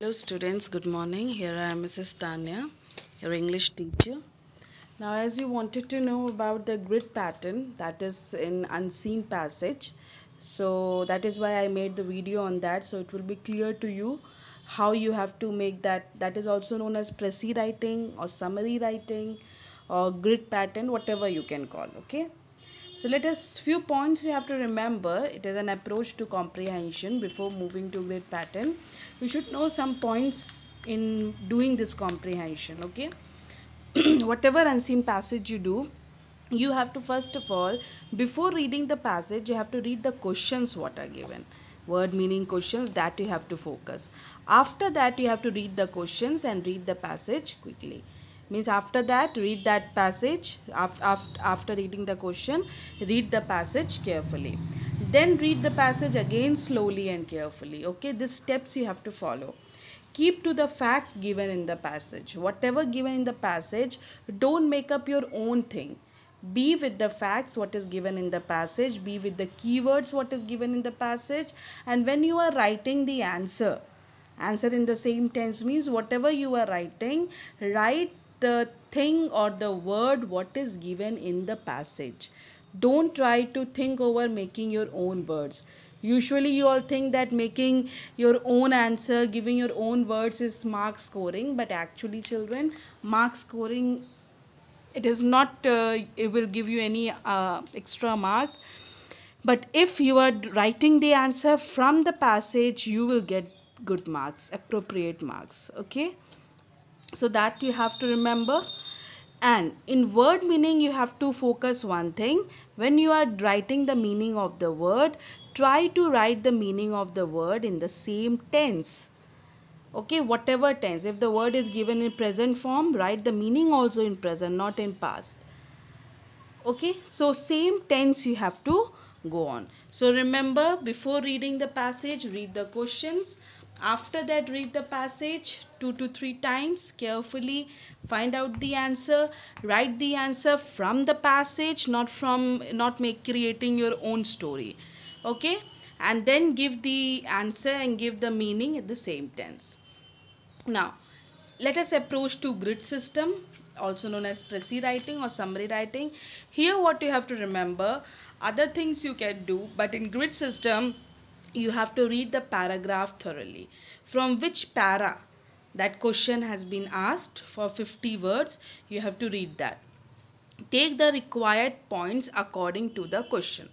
Hello students, good morning. Here I am Mrs. Tanya, your English teacher. Now as you wanted to know about the grid pattern that is in unseen passage, so that is why I made the video on that, so it will be clear to you how you have to make that. That is also known as précis writing or summary writing or grid pattern, whatever you can call, okay? So let us few points you have to remember. It is an approach to comprehension before moving to grid pattern. You should know some points in doing this comprehension, okay? Whatever unseen passage you do, you have to first of all, before reading the passage, you have to read the questions what are given. Word meaning questions that you have to focus. After that, you have to read the questions and read the passage quickly. Means after that, read that passage. After reading the question, read the passage carefully. Then read the passage again slowly and carefully. Okay, these steps you have to follow. Keep to the facts given in the passage. Whatever given in the passage, don't make up your own thing. Be with the facts what is given in the passage, be with the keywords what is given in the passage, and when you are writing the answer in the same tense means whatever you are writing, write the thing or the word what is given in the passage. Don't try to think over making your own words. Usually you all think that making your own answer, giving your own words is mark scoring, but actually children, mark scoring, it is not, it will give you any extra marks. But if you are writing the answer from the passage, you will get good marks, appropriate marks, okay? So that you have to remember. And in word meaning, you have to focus one thing. When you are writing the meaning of the word, try to write the meaning of the word in the same tense. Okay, whatever tense. If the word is given in present form, write the meaning also in present, not in past. Okay, so same tense you have to go on. So remember, before reading the passage, read the questions. After that, read the passage 2 to 3 times carefully, find out the answer, write the answer from the passage, not make creating your own story. Okay, and then give the answer and give the meaning in the same tense. Now, let us approach to grid system, also known as précis writing or summary writing. Here what you have to remember, other things you can do, but in grid system, you have to read the paragraph thoroughly. From which para that question has been asked for 50 words, you have to read that. Take the required points according to the question.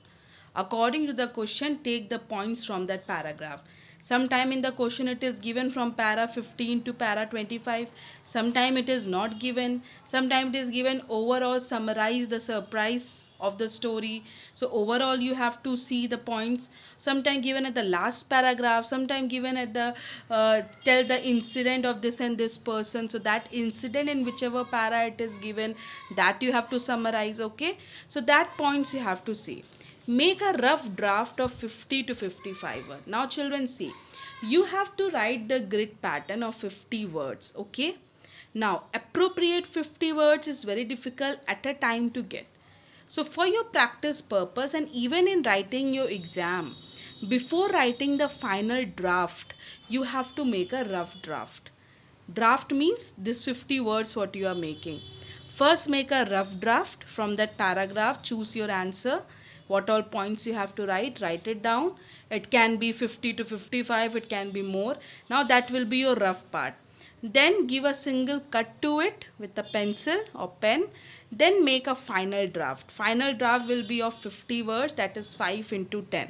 According to the question, take the points from that paragraph. Sometime in the question it is given from para 15 to para 25. Sometime it is not given. Sometime it is given overall, summarize the surprise of the story. So overall you have to see the points. Sometime given at the last paragraph. Sometime given at the tell the incident of this and this person. So that incident in whichever para it is given, that you have to summarize. Okay. So that points you have to see. Make a rough draft of 50 to 55 words. Now children, see, you have to write the grid pattern of 50 words, okay? Now appropriate 50 words is very difficult at a time to get. So for your practice purpose and even in writing your exam, before writing the final draft, you have to make a rough draft. Draft means this 50 words what you are making. First make a rough draft from that paragraph, choose your answer, what all points you have to write it down. It can be 50 to 55, it can be more. Now that will be your rough part. Then give a single cut to it with a pencil or pen. Then make a final draft. Final draft will be of 50 words, that is 5 into 10.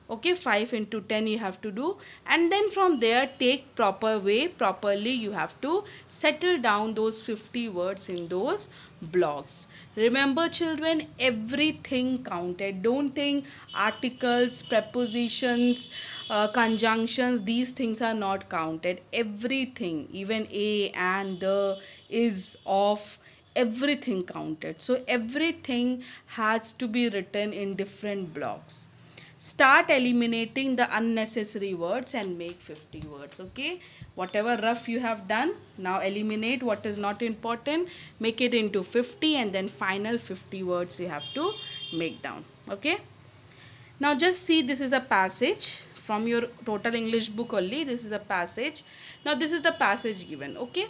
Okay, 5 into 10 you have to do, and then from there take properly you have to settle down those 50 words in those blocks. Remember children, everything counted. Don't think articles, prepositions, conjunctions, these things are not counted. Everything, even a, and, the, is, of, everything counted. So everything has to be written in different blocks. Start eliminating the unnecessary words and make 50 words. Okay, whatever rough you have done, now eliminate what is not important, make it into 50, and then final 50 words you have to make down. Okay, now just see, this is a passage from your total English book only. This is a passage. Now this is the passage given, okay,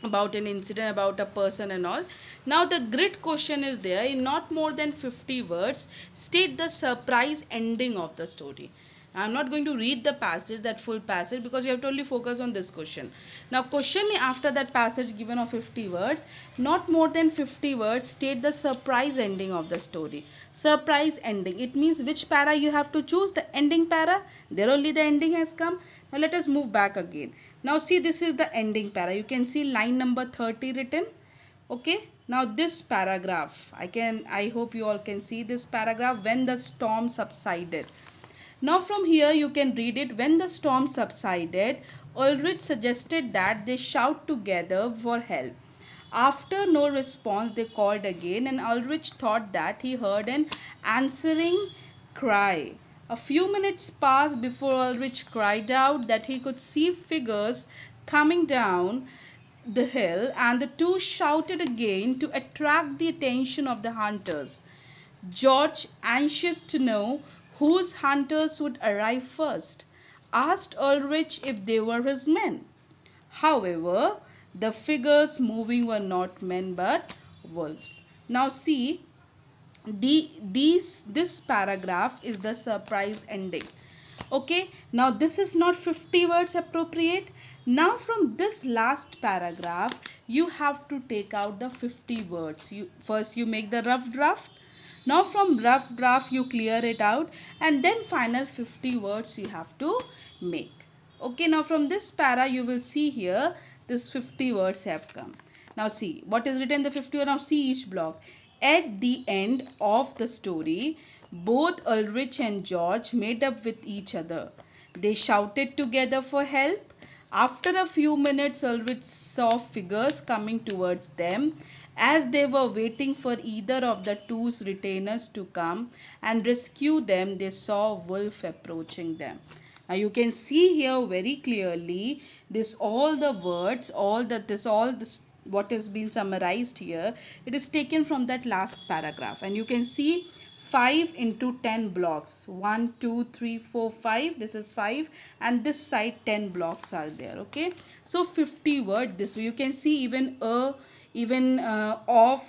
about an incident, about a person and all. Now the grid question is there. In not more than 50 words, state the surprise ending of the story. I'm not going to read the passage, that full passage, because you have to only focus on this question. Now question after that passage given of 50 words, not more than 50 words, state the surprise ending of the story. Surprise ending, it means which para you have to choose, the ending para. There only the ending has come. Now let us move back again. Now see, this is the ending para. You can see line number 30 written. Okay. Now this paragraph, I hope you all can see this paragraph. When the storm subsided. Now from here you can read it. When the storm subsided, Ulrich suggested that they shout together for help. After no response, they called again, and Ulrich thought that he heard an answering cry. A few minutes passed before Ulrich cried out that he could see figures coming down the hill, and the two shouted again to attract the attention of the hunters. George, anxious to know whose hunters would arrive first, asked Ulrich if they were his men. However, the figures moving were not men but wolves. Now see, this paragraph is the surprise ending. Okay, now this is not 50 words appropriate. Now from this last paragraph, you have to take out the 50 words. First you make the rough draft. Now from rough draft you clear it out, and then final 50 words you have to make. Okay, now from this para you will see here this 50 words have come. Now see what is written in the 50 words. Now see each block. At the end of the story, both Ulrich and George made up with each other. They shouted together for help. After a few minutes, Ulrich saw figures coming towards them. As they were waiting for either of the two's retainers to come and rescue them, they saw wolf approaching them. Now you can see here very clearly this all the words, what has been summarized here, it is taken from that last paragraph, and you can see 5 into 10 blocks. 1, 2, 3, 4, 5. This is 5, and this side 10 blocks are there. Okay, so 50 word this way. You can see even of,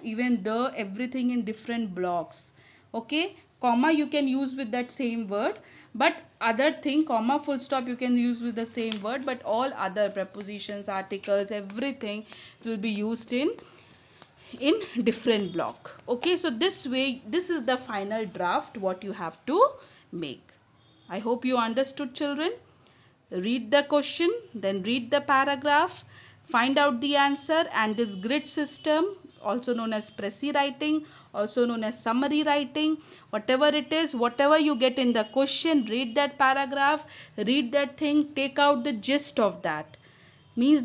even the, everything in different blocks. Okay, comma you can use with that same word, but other thing, comma, full stop you can use with the same word, but all other prepositions, articles, everything will be used in different block. Okay, so this way, this is the final draft what you have to make. I hope you understood, children. Read the question, then read the paragraph, find out the answer, and this grid system, also known as Prezi writing, also known as summary writing, whatever it is, whatever you get in the question, read that paragraph, read that thing, take out the gist of that. Means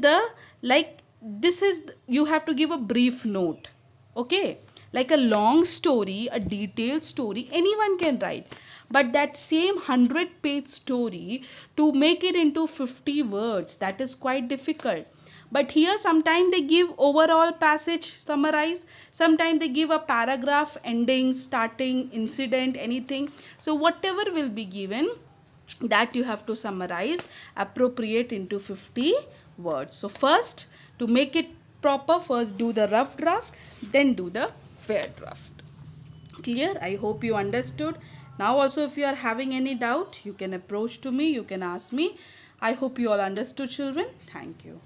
this is, you have to give a brief note. Okay, like a long story, a detailed story, anyone can write. But that same 100-page story, to make it into 50 words, that is quite difficult. But here sometimes they give overall passage summarize, sometimes they give a paragraph ending, starting, incident, anything. So whatever will be given, that you have to summarize, appropriate into 50 words. So first, to make it proper, first do the rough draft, then do the fair draft. Clear? I hope you understood. Now also if you are having any doubt, you can approach to me, you can ask me. I hope you all understood, children. Thank you.